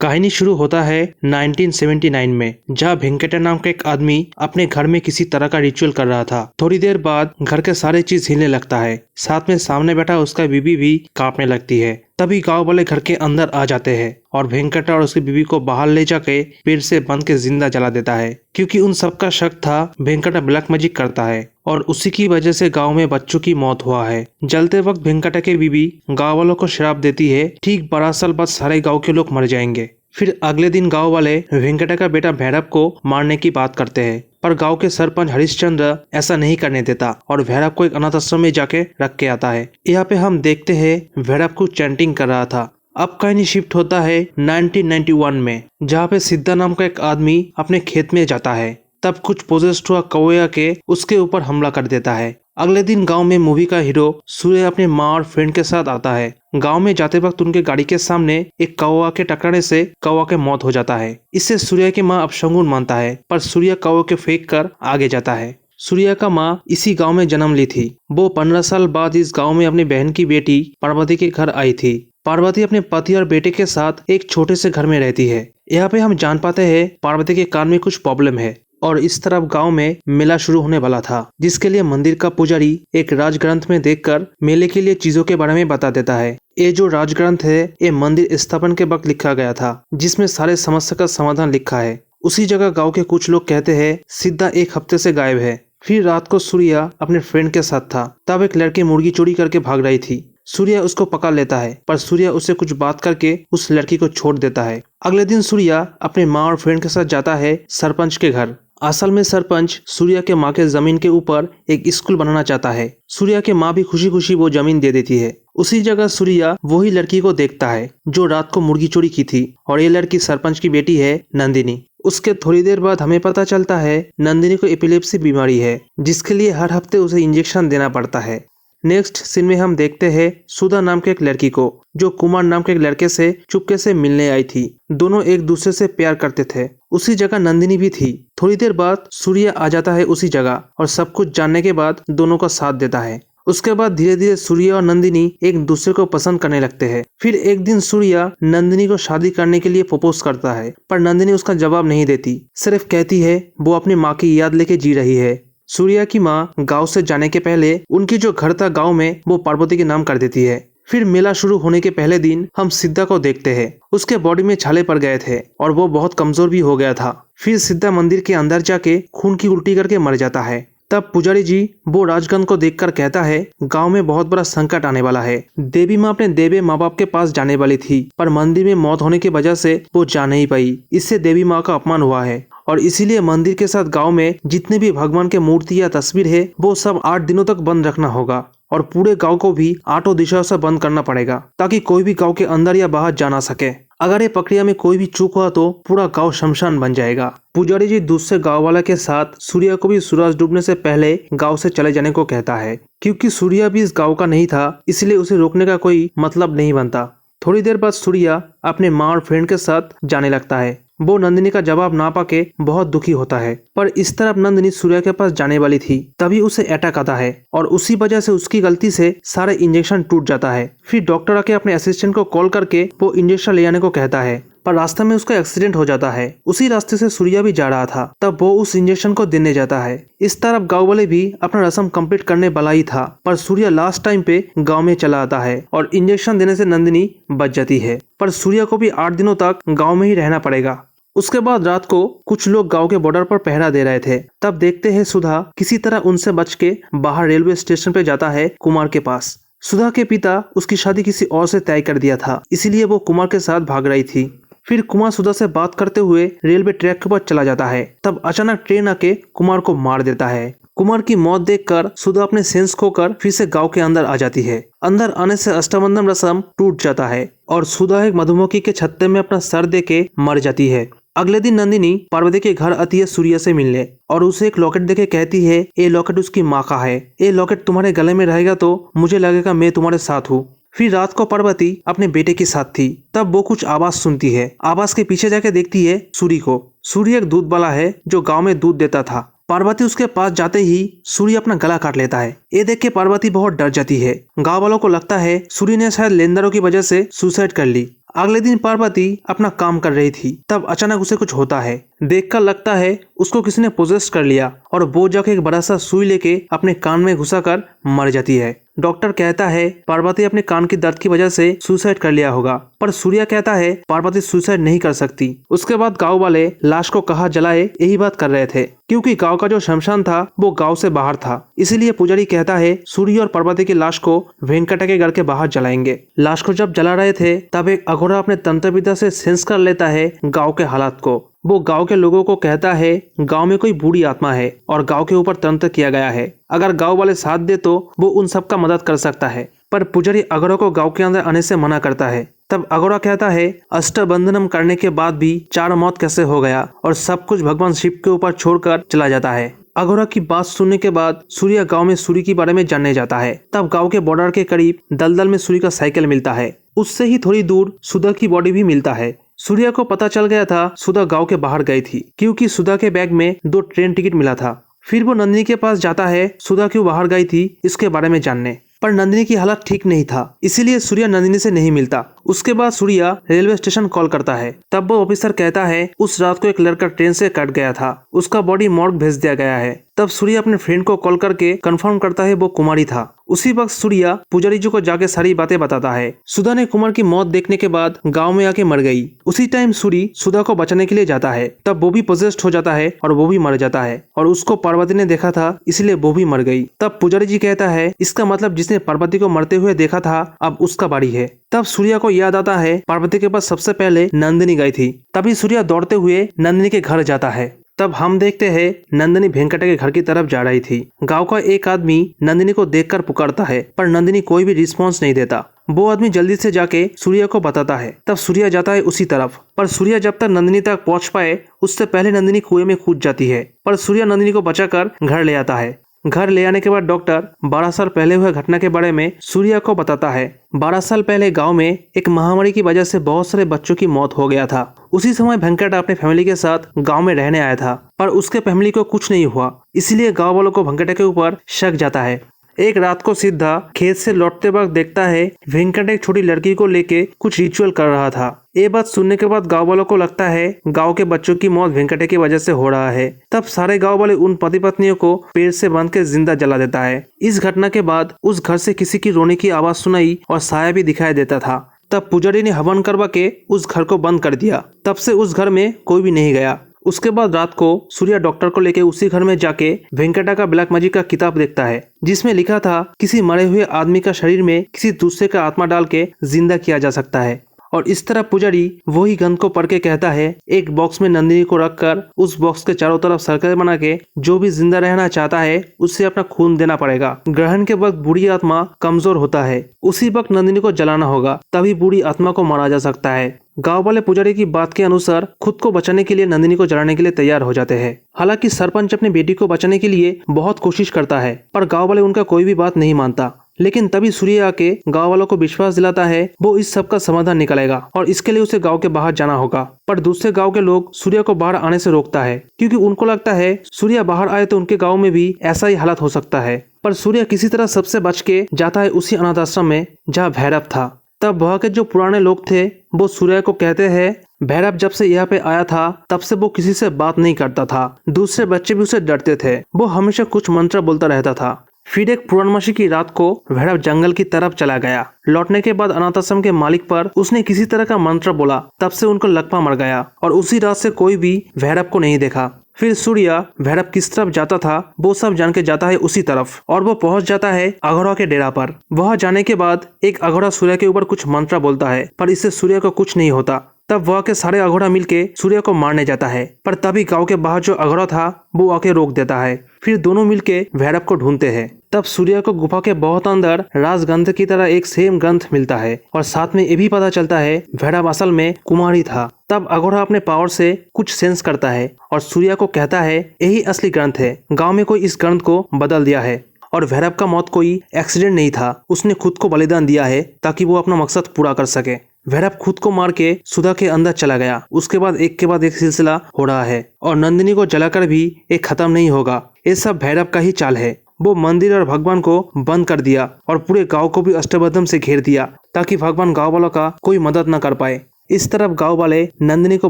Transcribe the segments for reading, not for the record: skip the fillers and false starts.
कहानी शुरू होता है 1979 में, जहाँ वेंकटा नाम का एक आदमी अपने घर में किसी तरह का रिचुअल कर रहा था। थोड़ी देर बाद घर के सारे चीज हिलने लगता है, साथ में सामने बैठा उसका बीबी भी कांपने लगती है। तभी गांव वाले घर के अंदर आ जाते हैं और वेंकटा और उसकी बीबी को बाहर ले जाके पेड़ से बंध के जिंदा जला देता है, क्योंकि उन सबका शक था वेंकटा ब्लैक मैजिक करता है और उसी की वजह से गांव में बच्चों की मौत हुआ है। जलते वक्त वेंकटा की बीबी गांव वालों को श्राप देती है, ठीक 12 साल बाद सारे गांव के लोग मर जाएंगे। फिर अगले दिन गांव वाले वेंकटा का बेटा भैरव को मारने की बात करते हैं, पर गांव के सरपंच हरिश्चंद्र ऐसा नहीं करने देता और भैरव को एक अनाथ आश्रम में जाके रख के आता है। यहाँ पे हम देखते हैं भैरव को चैंटिंग कर रहा था। अब कहानी शिफ्ट होता है 1991 में, जहाँ पे सिद्धा नाम का एक आदमी अपने खेत में जाता है। तब कुछ पोजेस्ड हुआ कौवा के उसके ऊपर हमला कर देता है। अगले दिन गांव में मूवी का हीरो सूर्य अपने माँ और फ्रेंड के साथ आता है। गांव में जाते वक्त उनके गाड़ी के सामने एक कौवा के टकराने से कौवा के मौत हो जाता है। इससे सूर्य की माँ अपशगुन मानता है, पर सूर्य कौवे के फेंक कर आगे जाता है। सूर्य का माँ इसी गांव में जन्म ली थी। वो 15 साल बाद इस गांव में अपनी बहन की बेटी पार्वती के घर आई थी। पार्वती अपने पति और बेटे के साथ एक छोटे से घर में रहती है। यहाँ पे हम जान पाते हैं पार्वती के कान में कुछ प्रॉब्लम है और इस तरफ गांव में मेला शुरू होने वाला था, जिसके लिए मंदिर का पुजारी एक राजग्रंथ में देखकर मेले के लिए चीजों के बारे में बता देता है। ये जो राजग्रंथ है ये मंदिर स्थापन के वक्त लिखा गया था, जिसमें सारे समस्या का समाधान लिखा है। उसी जगह गांव के कुछ लोग कहते हैं सिद्धा एक हफ्ते से गायब है। फिर रात को सूर्या अपने फ्रेंड के साथ था, तब एक लड़की मुर्गी चोरी करके भाग रही थी। सूर्या उसको पकड़ लेता है, पर सूर्या उससे कुछ बात करके उस लड़की को छोड़ देता है। अगले दिन सूर्या अपने माँ और फ्रेंड के साथ जाता है सरपंच के घर। असल में सरपंच सूर्या के माँ के जमीन के ऊपर एक स्कूल बनाना चाहता है। सूर्या के माँ भी खुशी खुशी वो जमीन दे देती है। उसी जगह सूर्या वही लड़की को देखता है जो रात को मुर्गी चोरी की थी, और ये लड़की सरपंच की बेटी है नंदिनी। उसके थोड़ी देर बाद हमें पता चलता है नंदिनी को एपिलेप्सी बीमारी है, जिसके लिए हर हफ्ते उसे इंजेक्शन देना पड़ता है। नेक्स्ट सीन में हम देखते हैं सुधा नाम के एक लड़की को, जो कुमार नाम के एक लड़के से चुपके से मिलने आई थी। दोनों एक दूसरे से प्यार करते थे। उसी जगह नंदिनी भी थी। थोड़ी देर बाद सूर्य आ जाता है उसी जगह और सब कुछ जानने के बाद दोनों का साथ देता है। उसके बाद धीरे धीरे सूर्य और नंदिनी एक दूसरे को पसंद करने लगते हैं। फिर एक दिन सूर्य नंदिनी को शादी करने के लिए प्रपोज करता है, पर नंदिनी उसका जवाब नहीं देती, सिर्फ कहती है वो अपनी माँ की याद लेके जी रही है। सूर्या की माँ गांव से जाने के पहले उनकी जो घर था गांव में वो पार्वती के नाम कर देती है। फिर मेला शुरू होने के पहले दिन हम सिद्धा को देखते हैं। उसके बॉडी में छाले पड़ गए थे और वो बहुत कमजोर भी हो गया था। फिर सिद्धा मंदिर के अंदर जाके खून की उल्टी करके मर जाता है। तब पुजारी जी वो राजगंध को देखकर कहता है गांव में बहुत बड़ा संकट आने वाला है। देवी माँ अपने देवे माँ बाप के पास जाने वाली थी, पर मंदिर में मौत होने की वजह से वो जा नहीं पाई। इससे देवी माँ का अपमान हुआ है और इसीलिए मंदिर के साथ गांव में जितने भी भगवान के मूर्ति या तस्वीर है वो सब 8 दिनों तक बंद रखना होगा, और पूरे गांव को भी 8 दिशाओं से बंद करना पड़ेगा, ताकि कोई भी गांव के अंदर या बाहर जा ना सके। अगर ये प्रक्रिया में कोई भी चूक हुआ तो पूरा गांव शमशान बन जाएगा। पुजारी जी दूसरे गांव वाला के साथ सूर्य को भी सूरज डूबने से पहले गांव से चले जाने को कहता है, क्योंकि सूर्य भी इस गांव का नहीं था, इसलिए उसे रोकने का कोई मतलब नहीं बनता। थोड़ी देर बाद सूर्य अपने माँ और फ्रेंड के साथ जाने लगता है। वो नंदिनी का जवाब ना पाके बहुत दुखी होता है, पर इस तरफ नंदिनी सूर्य के पास जाने वाली थी, तभी उसे अटैक आता है और उसी वजह से उसकी गलती से सारे इंजेक्शन टूट जाता है। फिर डॉक्टर आके अपने असिस्टेंट को कॉल करके वो इंजेक्शन ले आने को कहता है, पर रास्ते में उसका एक्सीडेंट हो जाता है। उसी रास्ते से सूर्या भी जा रहा था, तब वो उस इंजेक्शन को देने जाता है। इस तरफ गांव वाले भी अपना रस्म कंप्लीट करने वाला ही था, पर सूर्या लास्ट टाइम पे गांव में चला आता है और इंजेक्शन देने से नंदिनी बच जाती है, पर सूर्या को भी 8 दिनों तक गाँव में ही रहना पड़ेगा। उसके बाद रात को कुछ लोग गांव के बॉर्डर पर पहरा दे रहे थे। तब देखते हैं सुधा किसी तरह उनसे बच के बाहर रेलवे स्टेशन पे जाता है कुमार के पास। सुधा के पिता उसकी शादी किसी और से तय कर दिया था, इसीलिए वो कुमार के साथ भाग रही थी। फिर कुमार सुधा से बात करते हुए रेलवे ट्रैक के ऊपर चला जाता है। तब अचानक ट्रेन आके कुमार को मार देता है। कुमार की मौत देखकर सुधा अपने सेंस खोकर फिर से गांव के अंदर आ जाती है। अंदर आने से अष्टबंधन रस्म टूट जाता है और सुधा एक मधुमक्खी के छत्ते में अपना सर दे के मर जाती है। अगले दिन नंदिनी पार्वती के घर आती है सूर्य से मिलने और उसे एक लॉकेट देके कहती है ये लॉकेट उसकी माँ का है। ये लॉकेट तुम्हारे गले में रहेगा तो मुझे लगेगा मैं तुम्हारे साथ हूँ। फिर रात को पार्वती अपने बेटे के साथ थी। तब वो कुछ आवाज सुनती है। आवाज के पीछे जाके देखती है सूर्य को। सूर्य एक दूध वाला है जो गांव में दूध देता था। पार्वती उसके पास जाते ही सूर्य अपना गला काट लेता है। ये देख के पार्वती बहुत डर जाती है। गांव वालों को लगता है सूर्य ने शायद लेनदारों की वजह से सुसाइड कर ली। अगले दिन पार्वती अपना काम कर रही थी, तब अचानक उसे कुछ होता है। देखकर लगता है उसको किसी ने पोजेस कर लिया और वो जाके एक बड़ा सा सुई लेके अपने कान में घुसाकर मर जाती है। डॉक्टर कहता है पार्वती अपने कान की दर्द की वजह से सुसाइड कर लिया होगा, पर सूर्या कहता है पार्वती सुसाइड नहीं कर सकती। उसके बाद गांव वाले लाश को कहाँ जलाए यही बात कर रहे थे, क्योंकि गांव का जो शमशान था वो गांव से बाहर था। इसीलिए पुजारी कहता है सूर्य और पार्वती की लाश को वेंकटा के घर के बाहर जलाएंगे। लाश को जब जला रहे थे तब एक अघोरा अपने तंत्र विद्या से सेंस कर लेता है गाँव के हालात को। वो गांव के लोगों को कहता है गांव में कोई बूढ़ी आत्मा है और गांव के ऊपर तंत्र किया गया है, अगर गांव वाले साथ दे तो वो उन सब का मदद कर सकता है। पर पुजारी अघोरा को गांव के अंदर आने से मना करता है। तब अघोरा कहता है अष्टबंधनम करने के बाद भी 4 मौत कैसे हो गया और सब कुछ भगवान शिव के ऊपर छोड़कर चला जाता है। अघोरा की बात सुनने के बाद सूर्य गांव में सूर्य के बारे में जानने जाता है। तब गांव के बॉर्डर के करीब दलदल में सूर्य का साइकिल मिलता है। उससे ही थोड़ी दूर सुधा की बॉडी भी मिलता है। सूर्या को पता चल गया था सुधा गांव के बाहर गई थी, क्योंकि सुधा के बैग में 2 ट्रेन टिकट मिला था। फिर वो नंदिनी के पास जाता है सुधा क्यों बाहर गई थी इसके बारे में जानने, पर नंदिनी की हालत ठीक नहीं था, इसीलिए सूर्या नंदिनी से नहीं मिलता। उसके बाद सूर्या रेलवे स्टेशन कॉल करता है। तब वो ऑफिसर कहता है उस रात को एक लड़का ट्रेन से कट गया था, उसका बॉडी मॉर्ग भेज दिया गया है। तब सूर्या अपने फ्रेंड को कॉल करके कंफर्म करता है वो कुमारी था। उसी वक्त सूर्या पुजारी जी को जाके सारी बातें बताता है। सुधा ने कुमार की मौत देखने के बाद गांव में आके मर गई। उसी टाइम सूरी सुधा को बचाने के लिए जाता है, तब वो भी पोजेस्ड हो जाता है और वो भी मर जाता है और उसको पार्वती ने देखा था इसलिए वो भी मर गई। तब पुजारी जी कहता है इसका मतलब जिसने पार्वती को मरते हुए देखा था अब उसका बारी है। तब सूर्या को याद आता है पार्वती के पास सबसे पहले नंदिनी गई थी। तभी सूर्या दौड़ते हुए नंदिनी के घर जाता है। तब हम देखते हैं नंदिनी वेंकटा के घर की तरफ जा रही थी। गांव का एक आदमी नंदिनी को देखकर पुकारता है, पर नंदिनी कोई भी रिस्पॉन्स नहीं देता। वो आदमी जल्दी से जाके सूर्या को बताता है। तब सूर्या जाता है उसी तरफ, पर सूर्या जब तक नंदिनी तक पहुंच पाए उससे पहले नंदिनी कुएं में कूद जाती है। पर सूर्या नंदिनी को बचाकर घर ले आता है। घर ले आने के बाद डॉक्टर 12 साल पहले हुए घटना के बारे में सूर्या को बताता है। 12 साल पहले गांव में एक महामारी की वजह से बहुत सारे बच्चों की मौत हो गया था। उसी समय वेंकट अपने फैमिली के साथ गांव में रहने आया था, पर उसके फैमिली को कुछ नहीं हुआ, इसलिए गांव वालों को वेंकट के ऊपर शक जाता है। एक रात को सिद्धा खेत से लौटते वक्त देखता है वेंकट एक छोटी लड़की को लेके कुछ रिचुअल कर रहा था। ये बात सुनने के बाद गांव वालों को लगता है गांव के बच्चों की मौत वेंकट की वजह से हो रहा है। तब सारे गांव वाले उन पति पत्नियों को पेड़ से बांध के जिंदा जला देता है। इस घटना के बाद उस घर से किसी की रोने की आवाज सुनाई और साया भी दिखाई देता था। तब पुजारी ने हवन करवा के उस घर को बंद कर दिया। तब से उस घर में कोई भी नहीं गया। उसके बाद रात को सूर्या डॉक्टर को लेके उसी घर में जाके वेंकटा का ब्लैक मैजिक का किताब देखता है, जिसमें लिखा था किसी मरे हुए आदमी का शरीर में किसी दूसरे का आत्मा डाल के जिंदा किया जा सकता है। और इस तरह पुजारी वही ग्रंथ को पढ़ के कहता है एक बॉक्स में नंदिनी को रखकर उस बॉक्स के चारों तरफ सर्कल बना के जो भी जिंदा रहना चाहता है उससे अपना खून देना पड़ेगा। ग्रहण के वक्त बूढ़ी आत्मा कमजोर होता है, उसी वक्त नंदिनी को जलाना होगा, तभी बूढ़ी आत्मा को मारा जा सकता है। गांव वाले पुजारी की बात के अनुसार खुद को बचाने के लिए नंदिनी को जलाने के लिए तैयार हो जाते हैं। हालांकि सरपंच अपनी बेटी को बचाने के लिए बहुत कोशिश करता है, पर गांव वाले उनका कोई भी बात नहीं मानता। लेकिन तभी सूर्य आके गांव वालों को विश्वास दिलाता है वो इस सब का समाधान निकालेगा और इसके लिए उसे गांव के बाहर जाना होगा। पर दूसरे गांव के लोग सूर्य को बाहर आने से रोकता है, क्योंकि उनको लगता है सूर्य बाहर आए तो उनके गांव में भी ऐसा ही हालत हो सकता है। पर सूर्य किसी तरह सबसे बच के जाता है उसी अनाथ आश्रम में जहाँ भैरव था। तब वहाँ के जो पुराने लोग थे वो सूर्य को कहते हैं भैरव जब से यहाँ पे आया था तब से वो किसी से बात नहीं करता था, दूसरे बच्चे भी उसे डरते थे, वो हमेशा कुछ मंत्र बोलता रहता था। फिर एक पूर्णमासी की रात को भैरव जंगल की तरफ चला गया। लौटने के बाद अनाथ आश्रम के मालिक पर उसने किसी तरह का मंत्र बोला, तब से उनको लकवा मर गया और उसी रात से कोई भी भैरव को नहीं देखा। फिर सूर्या भैरव किस तरफ जाता था वो सब जान के जाता है उसी तरफ और वो पहुंच जाता है अघोरा के डेरा पर। वहां जाने के बाद एक अघोरा सूर्य के ऊपर कुछ मंत्र बोलता है, पर इससे सूर्य को कुछ नहीं होता। तब वहाँ के सारे अघोरा मिलके सूर्य को मारने जाता है, पर तभी गांव के बाहर जो अघोरा था वो आके रोक देता है। फिर दोनों मिलके भैरव को ढूंढते हैं। तब सूर्य को गुफा के बहुत अंदर राजग्रंथ की तरह एक सेम ग्रंथ मिलता है और साथ में ये भी पता चलता है भैरव असल में कुमारी था। तब अघोरा अपने पावर से कुछ सेंस करता है और सूर्य को कहता है यही असली ग्रंथ है, गाँव में कोई इस ग्रंथ को बदल दिया है और भैरव का मौत कोई एक्सीडेंट नहीं था, उसने खुद को बलिदान दिया है ताकि वो अपना मकसद पूरा कर सके। भैरव खुद को मार के सुधा के अंदर चला गया। उसके बाद एक के बाद एक सिलसिला हो रहा है और नंदिनी को जलाकर भी एक खत्म नहीं होगा। ये सब भैरव का ही चाल है। वो मंदिर और भगवान को बंद कर दिया और पूरे गांव को भी अष्टबंधन से घेर दिया ताकि भगवान गांव वालों का कोई मदद न कर पाए। इस तरफ गांव वाले नंदिनी को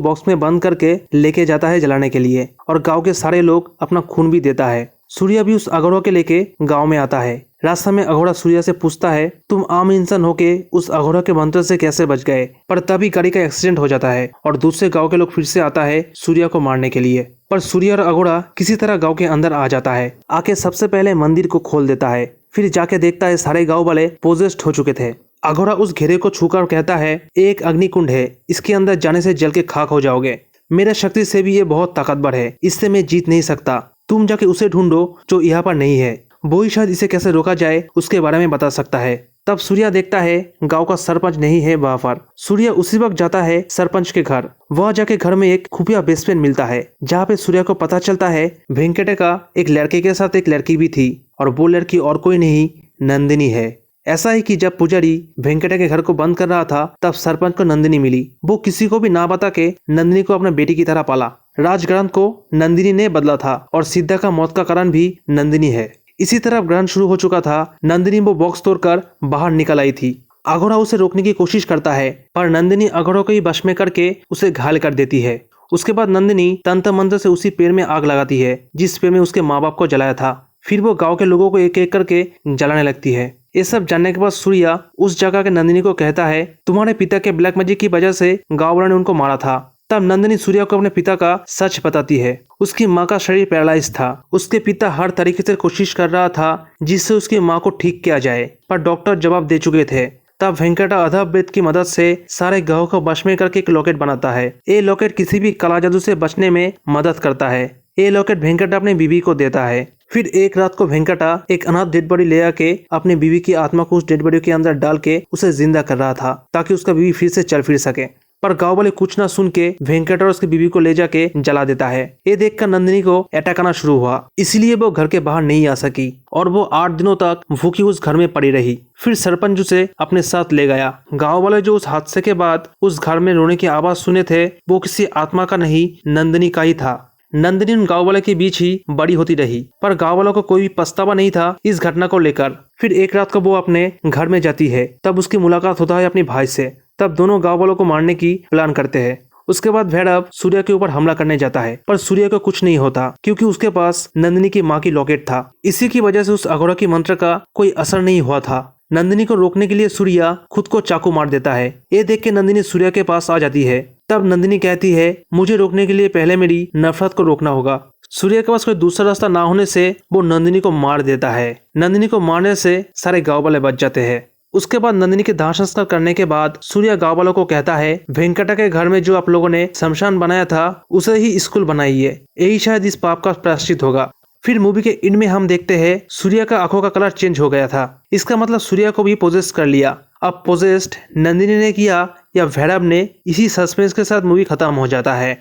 बॉक्स में बंद करके लेके जाता है जलाने के लिए और गांव के सारे लोग अपना खून भी देता है। सूर्या भी उस अघोड़ा के लेके गांव में आता है। रास्ते में अघोड़ा सूर्या से पूछता है, तुम आम इंसान होके उस अघोड़ा के मंत्र से कैसे बच गए? पर तभी गाड़ी का एक्सीडेंट हो जाता है और दूसरे गांव के लोग फिर से आता है सूर्या को मारने के लिए। पर सूर्या और अघोड़ा किसी तरह गांव के अंदर आ जाता है। आके सबसे पहले मंदिर को खोल देता है। फिर जाके देखता है सारे गाँव वाले पोजेस्ड हो चुके थे। अघोड़ा उस घेरे को छूकर कहता है, एक अग्निकुंड है, इसके अंदर जाने से जल के खाक हो जाओगे। मेरा शक्ति से भी ये बहुत ताकतवर है, इससे मैं जीत नहीं सकता। तुम जाके उसे ढूंढो जो यहाँ पर नहीं है, वो ही शायद इसे कैसे रोका जाए उसके बारे में बता सकता है। तब सूर्या देखता है गांव का सरपंच नहीं है वहाँ पर। सूर्या उसी वक्त जाता है सरपंच के घर। वह जाके घर में एक खुफिया बेसमेंट मिलता है जहाँ पे सूर्या को पता चलता है वेंकटे का एक लड़के के साथ एक लड़की भी थी और वो लड़की और कोई नहीं नंदिनी है। ऐसा ही कि जब पुजारी वेंकटे के घर को बंद कर रहा था तब सरपंच को नंदिनी मिली। वो किसी को भी ना बता के नंदिनी को अपने बेटी की तरह पाला। राजग्रंथ को नंदिनी ने बदला था और सिद्धा का मौत का कारण भी नंदिनी है। इसी तरह ग्रहण शुरू हो चुका था। नंदिनी वो बॉक्स तोड़कर बाहर निकल आई थी। अघोड़ा उसे रोकने की कोशिश करता है पर नंदिनी अघोड़ा को ही वश में करके उसे घायल कर देती है। उसके बाद नंदिनी तंत्र मंत्र से उसी पेड़ में आग लगाती है जिस पेड़ में उसके माँ बाप को जलाया था। फिर वो गाँव के लोगों को एक एक करके जलाने लगती है। ये सब जानने के बाद सूर्या उस जगह के नंदिनी को कहता है, तुम्हारे पिता के ब्लैक मैजिक की वजह से गाँव वालों ने उनको मारा था। तब नंदिनी सूर्या को अपने पिता का सच बताती है। उसकी माँ का शरीर पैरालाइज था। उसके पिता हर तरीके से कोशिश कर रहा था जिससे उसकी माँ को ठीक किया जाए, पर डॉक्टर जवाब दे चुके थे। तब वेंकटा अधवेद की मदद से सारे गाँव को वश में करके एक लॉकेट बनाता है। ये लॉकेट किसी भी काला जादू से बचने में मदद करता है। ये लॉकेट वेंकटा अपनी बीवी को देता है। फिर एक रात को वेंकटा एक अनाथ डेड बॉडी ले आके अपनी बीवी की आत्मा को उस डेड बॉडी के अंदर डाल के उसे जिंदा कर रहा था ताकि उसका बीवी फिर से चल फिर सके। पर गांव वाले कुछ ना सुन के वेंकटा और उसकी बीवी को ले जाके जला देता है। ये देखकर नंदिनी को अटैक आना शुरू हुआ, इसलिए वो घर के बाहर नहीं आ सकी और वो 8 दिनों तक भूखी उस घर में पड़ी रही। फिर सरपंच उसे अपने साथ ले गया। गाँव वाले जो उस हादसे के बाद उस घर में रोने की आवाज सुने थे वो किसी आत्मा का नहीं नंदिनी का ही था। नंदिनी उन गाँव वाले के बीच ही बड़ी होती रही पर गाँव वालों को कोई भी पछतावा नहीं था इस घटना को लेकर। फिर एक रात को वो अपने घर में जाती है। तब उसकी मुलाकात होता है अपने भाई से। तब दोनों गाँव वालों को मारने की प्लान करते हैं। उसके बाद भैरव सूर्या के ऊपर हमला करने जाता है पर सूर्या को कुछ नहीं होता क्योंकि उसके पास नंदिनी की माँ की लॉकेट था। इसी की वजह से उस अघोड़ा की मंत्र का कोई असर नहीं हुआ था। नंदिनी को रोकने के लिए सूर्या खुद को चाकू मार देता है। ये देख के नंदिनी सूर्या के पास आ जाती है। तब नंदिनी कहती है, मुझे रोकने के लिए पहले मेरी नफरत को रोकना होगा। सूर्या के पास कोई दूसरा रास्ता ना होने से वो नंदिनी को मार देता है। नंदिनी को मारने से सारे गाँव वाले बच जाते हैं। उसके बाद नंदिनी के दाह संस्कार करने के बाद सूर्या गाँव वालों को कहता है, वेंकटा के घर में जो आप लोगों ने शमशान बनाया था उसे ही स्कूल बनाइए, यही शायद इस पाप का प्रायश्चित होगा। फिर मूवी के एंड में हम देखते हैं सूर्या का आंखों का कलर चेंज हो गया था। इसका मतलब सूर्या को भी पोजेस कर लिया। अब पोजेस्ड नंदिनी ने किया या भैरव ने, इसी सस्पेंस के साथ मूवी खत्म हो जाता है।